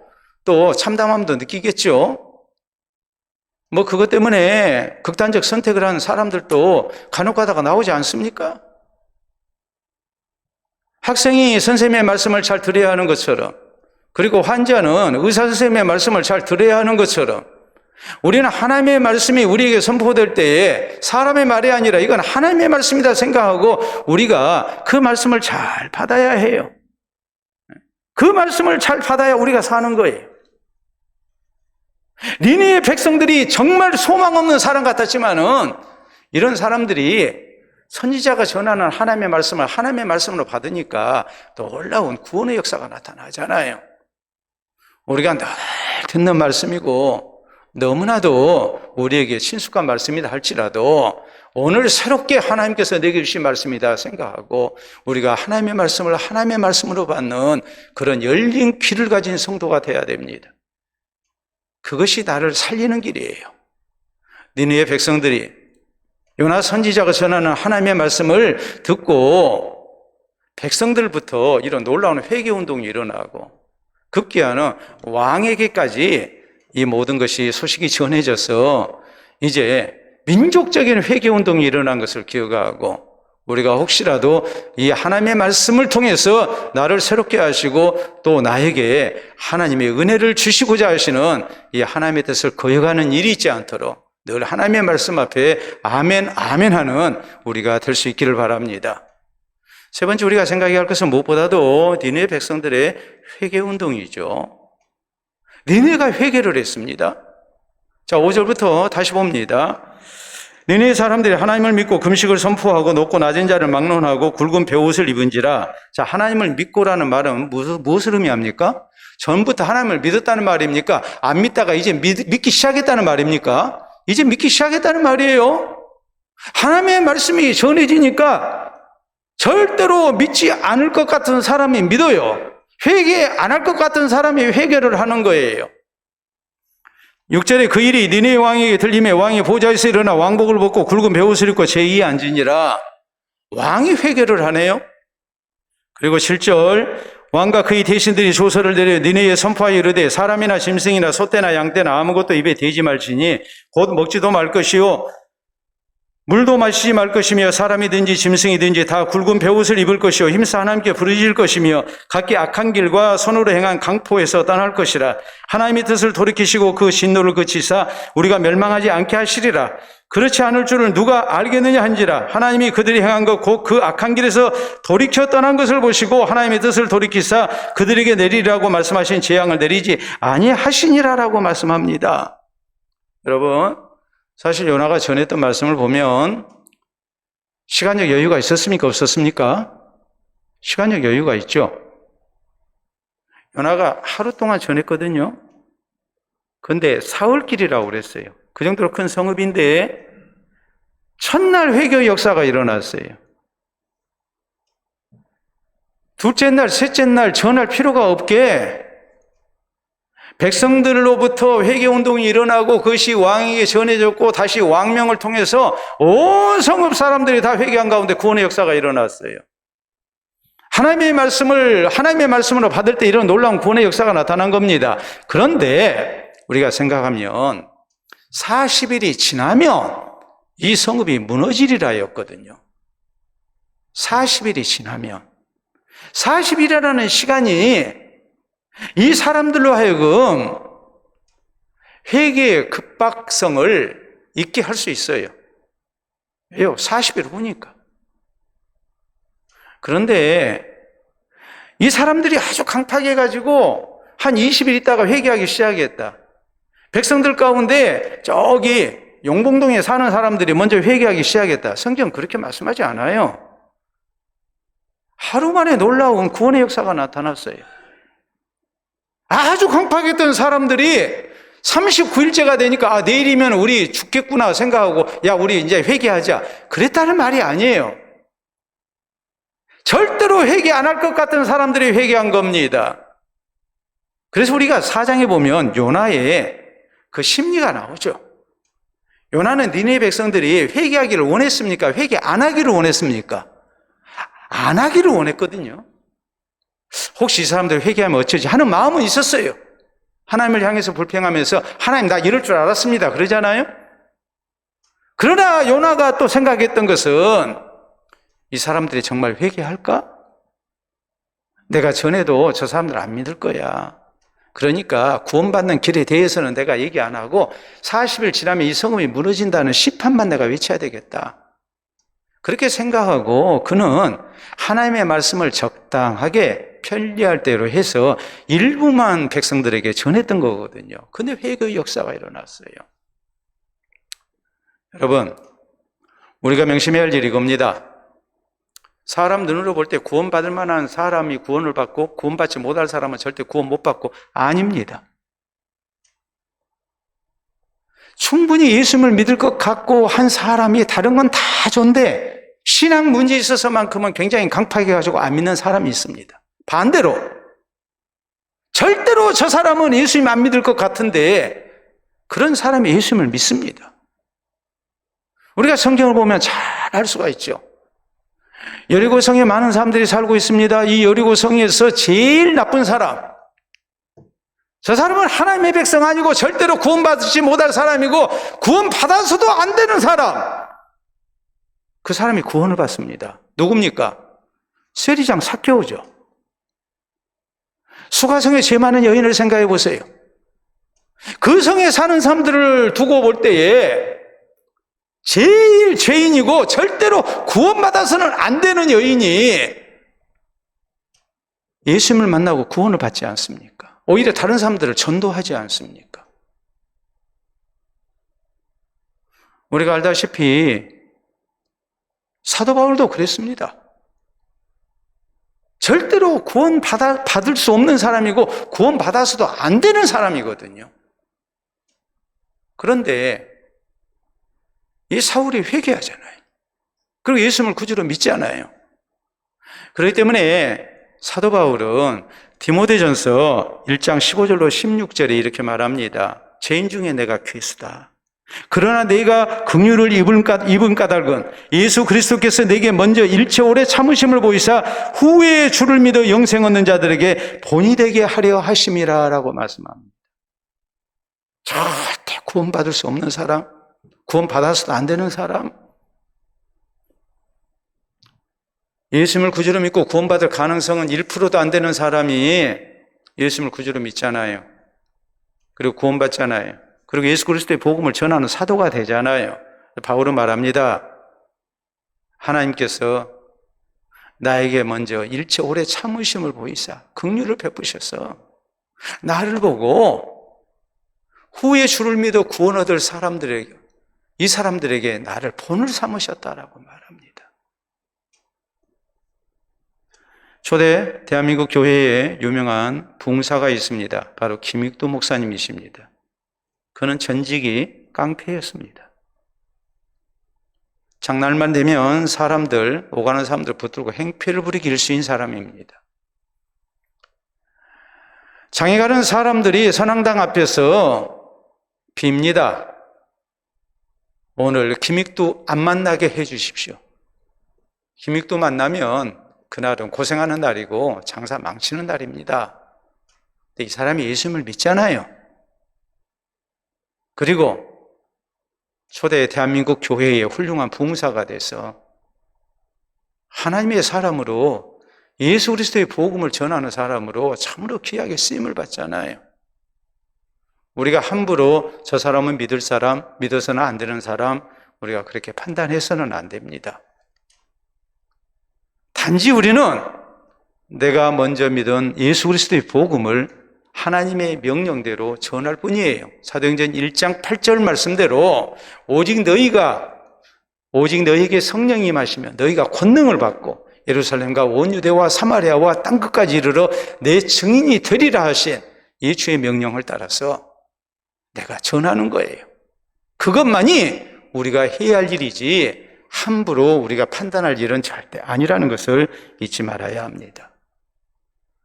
또 참담함도 느끼겠죠. 뭐 그것 때문에 극단적 선택을 하는 사람들도 간혹 가다가 나오지 않습니까? 학생이 선생님의 말씀을 잘 들어야 하는 것처럼, 그리고 환자는 의사 선생님의 말씀을 잘 들어야 하는 것처럼 우리는 하나님의 말씀이 우리에게 선포될 때에 사람의 말이 아니라 이건 하나님의 말씀이다 생각하고 우리가 그 말씀을 잘 받아야 해요. 그 말씀을 잘 받아야 우리가 사는 거예요. 니느웨 백성들이 정말 소망 없는 사람 같았지만은 이런 사람들이 선지자가 전하는 하나님의 말씀을 하나님의 말씀으로 받으니까 놀라운 구원의 역사가 나타나잖아요. 우리가 늘 듣는 말씀이고 너무나도 우리에게 친숙한 말씀이다 할지라도 오늘 새롭게 하나님께서 내게 주신 말씀이다 생각하고 우리가 하나님의 말씀을 하나님의 말씀으로 받는 그런 열린 귀를 가진 성도가 되어야 됩니다. 그것이 나를 살리는 길이에요. 니느웨 백성들이 요나 선지자가 전하는 하나님의 말씀을 듣고 백성들부터 이런 놀라운 회개운동이 일어나고 급기야는 왕에게까지 이 모든 것이 소식이 전해져서 이제 민족적인 회개운동이 일어난 것을 기억하고 우리가 혹시라도 이 하나님의 말씀을 통해서 나를 새롭게 하시고 또 나에게 하나님의 은혜를 주시고자 하시는 이 하나님의 뜻을 거역하는 일이 있지 않도록 늘 하나님의 말씀 앞에 아멘 아멘 하는 우리가 될 수 있기를 바랍니다. 세 번째 우리가 생각해야 할 것은 무엇보다도 니느웨 백성들의 회개운동이죠. 니느웨가 회개를 했습니다. 자, 5절부터 다시 봅니다. 니느웨 사람들이 하나님을 믿고 금식을 선포하고 높고 낮은 자를 막론하고 굵은 베옷을 입은지라. 자, 하나님을 믿고라는 말은 무엇을 의미합니까? 전부터 하나님을 믿었다는 말입니까? 안 믿다가 이제 믿기 시작했다는 말입니까? 이제 믿기 시작했다는 말이에요. 하나님의 말씀이 전해지니까 절대로 믿지 않을 것 같은 사람이 믿어요. 회개 안 할 것 같은 사람이 회개를 하는 거예요. 6절에 그 일이 니느웨 왕에게 들림에 왕이 보좌에서 일어나 왕복을 벗고 굵은 베옷을 입고 제2에 앉으니라. 왕이 회개를 하네요. 그리고 7절 왕과 그의 대신들이 조서를 내려 니네에 선포하여 이르되 사람이나 짐승이나 소떼나 양떼나 아무것도 입에 대지 말지니 곧 먹지도 말 것이요 물도 마시지 말 것이며 사람이든지 짐승이든지 다 굵은 베옷을 입을 것이요 힘써 하나님께 부르짖을 것이며 각기 악한 길과 손으로 행한 강포에서 떠날 것이라. 하나님의 뜻을 돌이키시고 그 진노를 그치사 우리가 멸망하지 않게 하시리라. 그렇지 않을 줄을 누가 알겠느냐 한지라. 하나님이 그들이 행한 것 곧 그 악한 길에서 돌이켜 떠난 것을 보시고 하나님의 뜻을 돌이키사 그들에게 내리라고 말씀하신 재앙을 내리지 아니하시니라라고 말씀합니다. 여러분, 사실 요나가 전했던 말씀을 보면 시간적 여유가 있었습니까? 없었습니까? 시간적 여유가 있죠. 요나가 하루 동안 전했거든요. 그런데 사흘길이라고 그랬어요. 그 정도로 큰 성읍인데 첫날 회개의 역사가 일어났어요. 둘째 날, 셋째 날 전할 필요가 없게 백성들로부터 회개운동이 일어나고 그것이 왕에게 전해졌고 다시 왕명을 통해서 온 성읍 사람들이 다 회개한 가운데 구원의 역사가 일어났어요. 하나님의 말씀으로 받을 때 이런 놀라운 구원의 역사가 나타난 겁니다. 그런데 우리가 생각하면 40일이 지나면 이 성읍이 무너지리라였거든요. 40일이 지나면 40일이라는 시간이 이 사람들로 하여금 회개의 급박성을 잊게 할 수 있어요. 왜요? 40일 후니까. 그런데 이 사람들이 아주 강팍해가지고 한 20일 있다가 회개하기 시작했다. 백성들 가운데 저기 용봉동에 사는 사람들이 먼저 회개하기 시작했다. 성경은 그렇게 말씀하지 않아요. 하루 만에 놀라운 구원의 역사가 나타났어요. 아주 강팍했던 사람들이 39일째가 되니까 내일이면 우리 죽겠구나 생각하고 야 우리 이제 회개하자 그랬다는 말이 아니에요. 절대로 회개 안 할 것 같은 사람들이 회개한 겁니다. 그래서 우리가 사장에 보면 요나의 그 심리가 나오죠. 요나는 니네 백성들이 회개하기를 원했습니까? 회개 안 하기를 원했습니까? 안 하기를 원했거든요. 혹시 이 사람들 회개하면 어쩌지 하는 마음은 있었어요. 하나님을 향해서 불평하면서 하나님 나 이럴 줄 알았습니다 그러잖아요. 그러나 요나가 또 생각했던 것은 이 사람들이 정말 회개할까? 내가 전해도 저 사람들 안 믿을 거야. 그러니까 구원받는 길에 대해서는 내가 얘기 안 하고 40일 지나면 이 성읍이 무너진다는 시판만 내가 외쳐야 되겠다. 그렇게 생각하고 그는 하나님의 말씀을 적당하게 편리할 대로 해서 일부만 백성들에게 전했던 거거든요. 근데 회개의 역사가 일어났어요. 여러분, 우리가 명심해야 할 일이 이겁니다. 사람 눈으로 볼 때 구원받을 만한 사람이 구원을 받고 구원받지 못할 사람은 절대 구원 못 받고 아닙니다. 충분히 예수님을 믿을 것 같고 한 사람이 다른 건 다 좋은데 신앙 문제에 있어서만큼은 굉장히 강팍해가지고 안 믿는 사람이 있습니다. 반대로 절대로 저 사람은 예수님 안 믿을 것 같은데 그런 사람이 예수님을 믿습니다. 우리가 성경을 보면 잘 알 수가 있죠. 여리고성에 많은 사람들이 살고 있습니다. 이 여리고성에서 제일 나쁜 사람, 저 사람은 하나님의 백성 아니고 절대로 구원받지 못할 사람이고 구원받아서도 안 되는 사람, 그 사람이 구원을 받습니다. 누굽니까? 세리장 삭개오죠. 수가성에 죄 많은 여인을 생각해 보세요. 그 성에 사는 사람들을 두고 볼 때에 제일 죄인이고 절대로 구원받아서는 안 되는 여인이 예수님을 만나고 구원을 받지 않습니까? 오히려 다른 사람들을 전도하지 않습니까? 우리가 알다시피 사도 바울도 그랬습니다. 절대로 받을 수 없는 사람이고 구원받아서도 안 되는 사람이거든요. 그런데 이 사울이 회개하잖아요. 그리고 예수님을 구주로 믿잖아요. 그렇기 때문에 사도 바울은 디모데전서 1장 15절로 16절에 이렇게 말합니다. 죄인 중에 내가 괴수다. 그러나 내가 긍휼을 입은 까닭은 예수 그리스도께서 내게 먼저 일체 오래 참으심을 보이사 후에 주를 믿어 영생 얻는 자들에게 본이 되게 하려 하심이라 라고 말씀합니다. 절대 구원받을 수 없는 사람, 구원받아서도 안 되는 사람, 예수님을 구주로 믿고 구원받을 가능성은 1%도 안 되는 사람이 예수님을 구주로 믿잖아요. 그리고 구원받잖아요. 그리고 예수 그리스도의 복음을 전하는 사도가 되잖아요. 바울은 말합니다. 하나님께서 나에게 먼저 일체 오래 참으심을 보이사 긍휼을 베푸셔서 나를 보고 후에 주를 믿어 구원 얻을 사람들에게, 이 사람들에게 나를 본을 삼으셨다라고 말합니다. 초대 대한민국 교회에 유명한 붕사가 있습니다. 바로 김익두 목사님이십니다. 그는 전직이 깡패였습니다. 장날만 되면 오가는 사람들 붙들고 행패를 부리기 일수인 사람입니다. 장에 가는 사람들이 선앙당 앞에서 빕니다. 오늘 김익두 안 만나게 해 주십시오. 김익두 만나면 그날은 고생하는 날이고 장사 망치는 날입니다. 근데 이 사람이 예수님을 믿잖아요. 그리고 초대 대한민국 교회의 훌륭한 부흥사가 돼서 하나님의 사람으로 예수 그리스도의 복음을 전하는 사람으로 참으로 귀하게 쓰임을 받잖아요. 우리가 함부로 저 사람은 믿을 사람, 믿어서는 안 되는 사람, 우리가 그렇게 판단해서는 안 됩니다. 단지 우리는 내가 먼저 믿은 예수 그리스도의 복음을 하나님의 명령대로 전할 뿐이에요. 사도행전 1장 8절 말씀대로 오직 너희에게 성령이 임하시면 너희가 권능을 받고 예루살렘과 온 유대와 사마리아와 땅끝까지 이르러 내 증인이 되리라 하신 이 주의 명령을 따라서 내가 전하는 거예요. 그것만이 우리가 해야 할 일이지 함부로 우리가 판단할 일은 절대 아니라는 것을 잊지 말아야 합니다.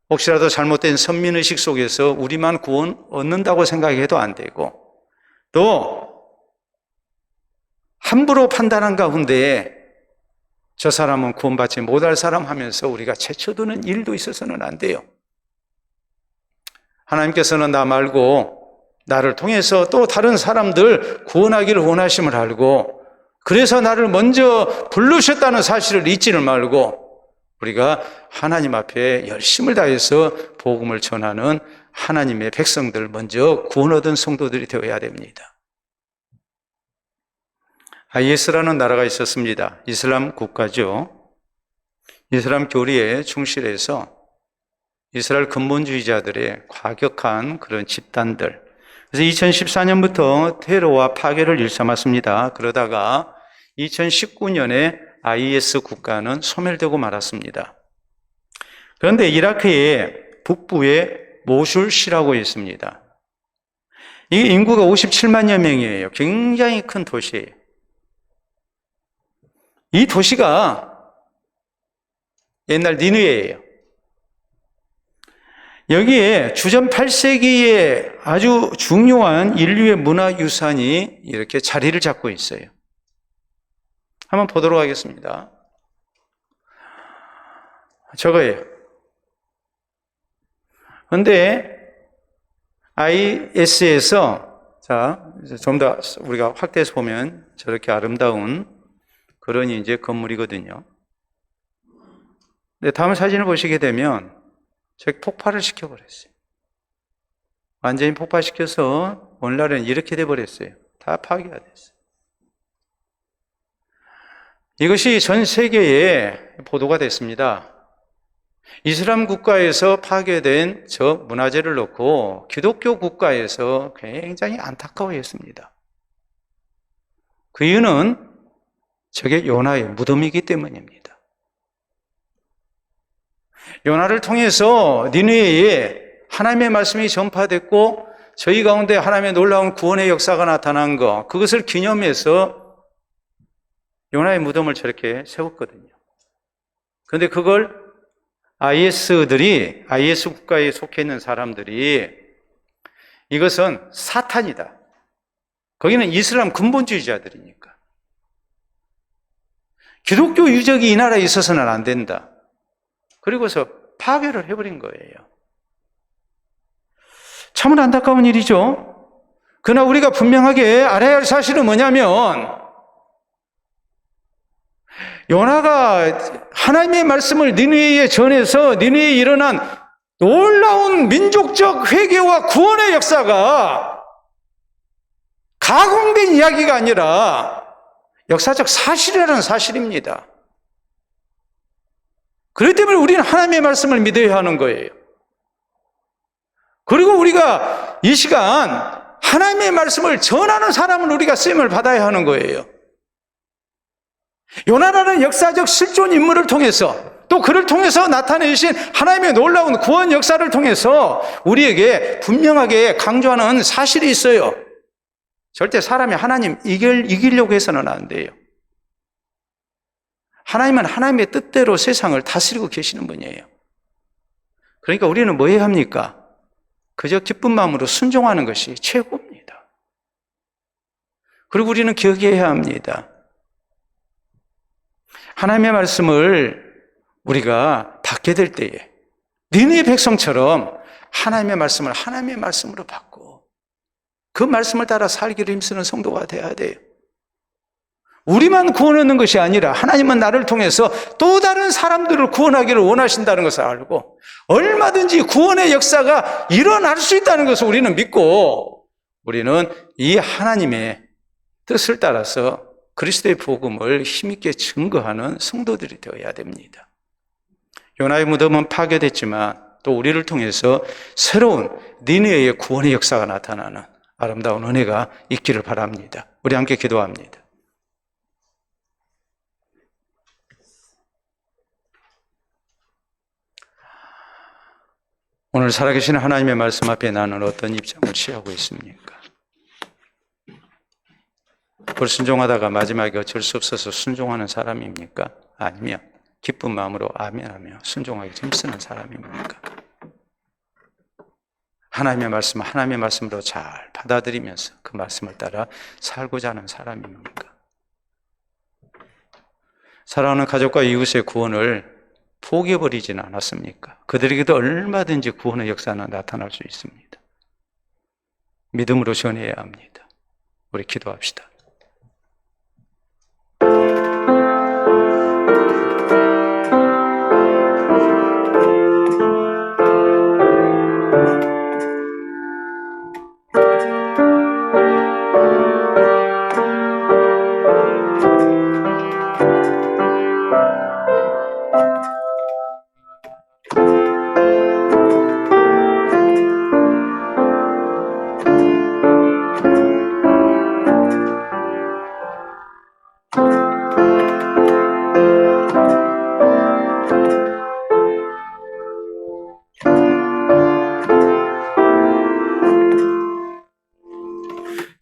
혹시라도 잘못된 선민의식 속에서 우리만 구원 얻는다고 생각해도 안 되고, 또 함부로 판단한 가운데 저 사람은 구원받지 못할 사람 하면서 우리가 제쳐두는 일도 있어서는 안 돼요. 하나님께서는 나 말고 나를 통해서 또 다른 사람들 구원하기를 원하심을 알고, 그래서 나를 먼저 부르셨다는 사실을 잊지를 말고 우리가 하나님 앞에 열심을 다해서 복음을 전하는 하나님의 백성들, 먼저 구원 얻은 성도들이 되어야 됩니다. IS라는 나라가 있었습니다. 이슬람 국가죠. 이슬람 교리에 충실해서 이스라엘 근본주의자들의 과격한 그런 집단들, 그래서 2014년부터 테러와 파괴를 일삼았습니다. 그러다가 2019년에 IS 국가는 소멸되고 말았습니다. 그런데 이라크의 북부에 모술시라고 있습니다. 이 인구가 57만여 명이에요. 굉장히 큰 도시예요. 이 도시가 옛날 니느웨예요. 여기에 주전 8세기에 아주 중요한 인류의 문화유산이 이렇게 자리를 잡고 있어요. 한번 보도록 하겠습니다. 저거예요. 그런데 IS에서 좀 더 우리가 확대해서 보면 저렇게 아름다운 그런 이제 건물이거든요. 근데 다음 사진을 보시게 되면 저기 폭발을 시켜버렸어요. 완전히 폭발시켜서 오늘날은 이렇게 돼버렸어요. 다 파괴가 됐어요. 이것이 전 세계에 보도가 됐습니다. 이슬람 국가에서 파괴된 저 문화재를 놓고 기독교 국가에서 굉장히 안타까워했습니다. 그 이유는 저게 요나의 무덤이기 때문입니다. 요나를 통해서 니느웨에 하나님의 말씀이 전파됐고 저희 가운데 하나님의 놀라운 구원의 역사가 나타난 것, 그것을 기념해서 요나의 무덤을 저렇게 세웠거든요. 그런데 그걸 IS 국가에 속해 있는 사람들이 이것은 사탄이다, 거기는 이슬람 근본주의자들이니까. 기독교 유적이 이 나라에 있어서는 안 된다. 그리고서 파괴를 해버린 거예요. 참으로 안타까운 일이죠. 그러나 우리가 분명하게 알아야 할 사실은 뭐냐면, 요나가 하나님의 말씀을 니느웨에 전해서 니느웨에 일어난 놀라운 민족적 회개와 구원의 역사가 가공된 이야기가 아니라 역사적 사실이라는 사실입니다. 그렇기 때문에 우리는 하나님의 말씀을 믿어야 하는 거예요. 그리고 우리가 이 시간 하나님의 말씀을 전하는 사람은 우리가 쓰임을 받아야 하는 거예요. 요나라는 역사적 실존 인물을 통해서 또 그를 통해서 나타내신 하나님의 놀라운 구원 역사를 통해서 우리에게 분명하게 강조하는 사실이 있어요. 절대 사람이 하나님 이기려고 해서는 안 돼요. 하나님은 하나님의 뜻대로 세상을 다스리고 계시는 분이에요. 그러니까 우리는 뭐 해야 합니까? 그저 기쁜 마음으로 순종하는 것이 최고입니다. 그리고 우리는 기억해야 합니다. 하나님의 말씀을 우리가 받게 될 때에 니느웨 백성처럼 하나님의 말씀을 하나님의 말씀으로 받고 그 말씀을 따라 살기를 힘쓰는 성도가 되어야 돼요. 우리만 구원 얻는 것이 아니라 하나님은 나를 통해서 또 다른 사람들을 구원하기를 원하신다는 것을 알고 얼마든지 구원의 역사가 일어날 수 있다는 것을 우리는 믿고 우리는 이 하나님의 뜻을 따라서 그리스도의 복음을 힘있게 증거하는 성도들이 되어야 됩니다. 요나의 무덤은 파괴됐지만 또 우리를 통해서 새로운 니느웨의 구원의 역사가 나타나는 아름다운 은혜가 있기를 바랍니다. 우리 함께 기도합니다. 오늘 살아계신 하나님의 말씀 앞에 나는 어떤 입장을 취하고 있습니까? 불순종하다가 마지막에 어쩔 수 없어서 순종하는 사람입니까? 아니면 기쁜 마음으로 아멘하며 순종하기 힘쓰는 사람입니까? 하나님의 말씀을 하나님의 말씀으로 잘 받아들이면서 그 말씀을 따라 살고자 하는 사람입니까? 사랑하는 가족과 이웃의 구원을 포기해버리지는 않았습니까? 그들에게도 얼마든지 구원의 역사는 나타날 수 있습니다. 믿음으로 전해야 합니다. 우리 기도합시다.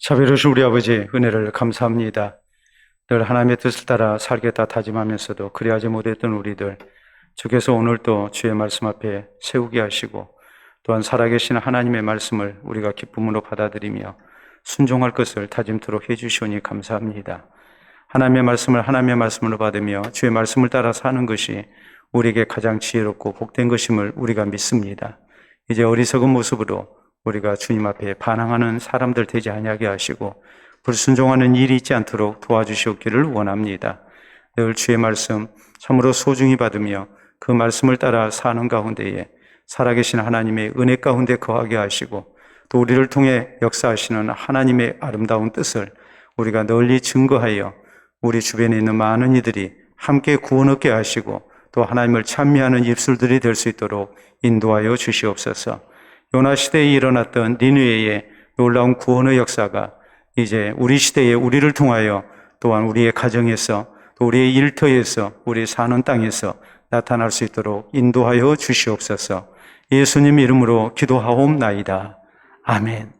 자비로우신 우리 아버지 은혜를 감사합니다. 늘 하나님의 뜻을 따라 살겠다 다짐하면서도 그리하지 못했던 우리들 주께서 오늘도 주의 말씀 앞에 세우게 하시고 또한 살아계신 하나님의 말씀을 우리가 기쁨으로 받아들이며 순종할 것을 다짐토록 해주시오니 감사합니다. 하나님의 말씀을 하나님의 말씀으로 받으며 주의 말씀을 따라 사는 것이 우리에게 가장 지혜롭고 복된 것임을 우리가 믿습니다. 이제 어리석은 모습으로 우리가 주님 앞에 반항하는 사람들 되지 아니하게 하시고 불순종하는 일이 있지 않도록 도와주시옵기를 원합니다. 늘 주의 말씀 참으로 소중히 받으며 그 말씀을 따라 사는 가운데에 살아계신 하나님의 은혜 가운데 거하게 하시고 또 우리를 통해 역사하시는 하나님의 아름다운 뜻을 우리가 널리 증거하여 우리 주변에 있는 많은 이들이 함께 구원 얻게 하시고 또 하나님을 찬미하는 입술들이 될 수 있도록 인도하여 주시옵소서. 요나 시대에 일어났던 니느웨의 놀라운 구원의 역사가 이제 우리 시대에 우리를 통하여 또한 우리의 가정에서 또 우리의 일터에서 우리 사는 땅에서 나타날 수 있도록 인도하여 주시옵소서. 예수님 이름으로 기도하옵나이다. 아멘.